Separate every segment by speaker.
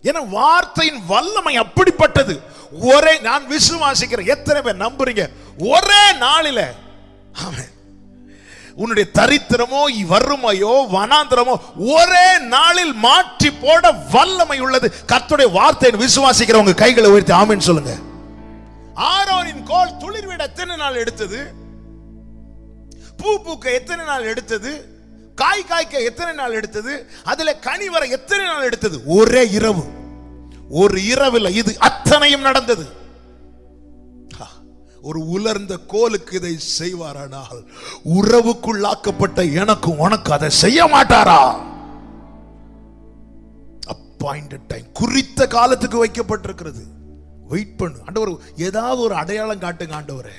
Speaker 1: ஏன்னா வார்த்தையின் வல்லமை அப்படிப்பட்டது. ஒரே, நான் விசுவாசிக்கிறேன், எத்தனை பேர் நம்புறீங்க? ஒரே நாளில ஆமென், உன்னுடைய தரித்திரமோ வறுமையோ வனாந்திரமோ ஒரே நாளில் மாற்றி போட வல்லமை உள்ளது கர்த்தருடைய வார்த்தையை விசுவாசிக்கிறவங்க கைகளை உயர்த்தி ஆமென் சொல்லுங்க. ஆரோனின் கோல் துளிர்விட எத்தனை நாள் எடுத்தது? பூ பூக்க எத்தனை நாள் எடுத்தது? காய் காய்க்க எத்தனை நாள் எடுத்தது? அதுல கனி வர எத்தனை நாள் எடுத்தது? ஒரே இரவு. ஒரு இரவில் இது அத்தனையும் நடந்தது. ஒரு உலர்ந்த கோலுக்கு இதை செய்வாரானால் உறவுக்குள்ளாக்கப்பட்ட எனக்கும் உனக்கு அதை செய்ய மாட்டாரா? அப்பாயிண்டட் டைம், குறித்த காலத்துக்கு வைக்கப்பட்டிருக்கிறது. வெயிட் பண்ணு ஆண்டவர், ஏதாவது ஒரு அடையாளம் காட்டுங்க ஆண்டவரே.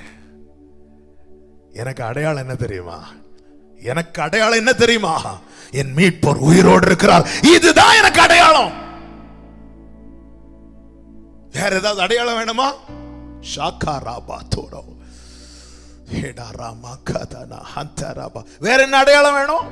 Speaker 1: எனக்கு அடையாளம் என்ன தெரியுமா? எனக்கு அடையாளம் என்ன தெரியுமா? என் மீட்பர் உயிரோடு இருக்கிறார். இதுதான் எனக்கு அடையாளம். வேற ஏதாவது அடையாளம் வேணுமா? வேற என்ன அடையாளம் வேணும்?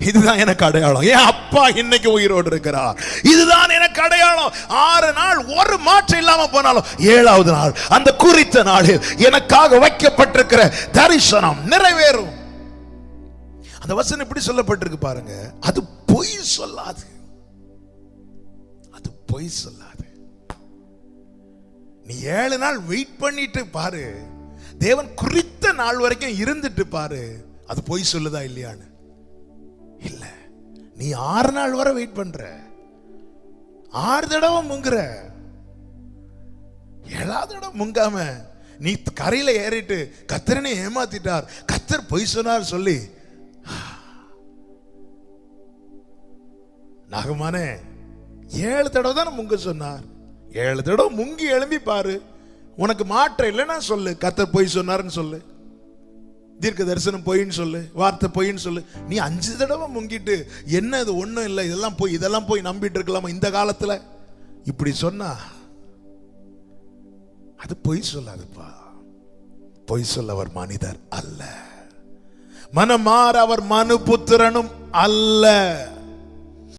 Speaker 1: இதுதான் எனக்கு அடையாளம். என் அப்பா இன்னைக்கு உயிரோடு இருக்கிறார். இதுதான் எனக்கு அடையாளம். 6 நாள் ஒரு மாற்றம் இல்லாம போனாலும் 7வது நாள் அந்த குறித்த நாளில் எனக்காக வைக்கப்பட்டிருக்கிற தரிசனம் நிறைவேறும். அந்த வசனம் இப்படி சொல்லப்பட்டிருக்கு பாருங்க. அது பொய் சொல்லாது. அது பொய் சொல்லாது. நீ 7 நாள் வெயிட் பண்ணிட்டு பாரு, தேவன் குறித்த நாள் வரைக்கும் இருந்துட்டு பாரு, அது பொய் சொல்லுதா இல்லையான்னு. இல்ல, நீ 6 நாள் வரை வெயிட் பண்ற, 6 தடவை முங்குற, 7வது தடவை முங்காம நீ கரையில ஏறிட்டு கர்த்தரனை ஏமாத்திட்டார், கர்த்தர் பொய் சொன்னார் சொல்லி, நாகமானே 7 தடவை தானே முங்க சொன்னார், 7 தடவை முங்கி எழும்பி பாரு. உனக்கு மாற்றம் இல்லைன்னா சொல்லு, கர்த்தர் பொய் சொன்னார்னு சொல்லு, தீர்க்க தரிசனம் பொய்ன்னு சொல்லு, வார்த்தை பொய்ன்னு சொல்லு. நீ 5 தடவை முங்கிட்டு என்ன இது ஒண்ணும் இல்லை, இதெல்லாம் போய் நம்பிட்டு இருக்கலாமா இந்த காலத்துல? இப்படி சொன்னா அது பொய் சொல்லாதுப்பா. பொய் சொல்ல அவர் மனிதர் அல்ல, மனமாற அவர் மனுபுத்திரனும் அல்ல.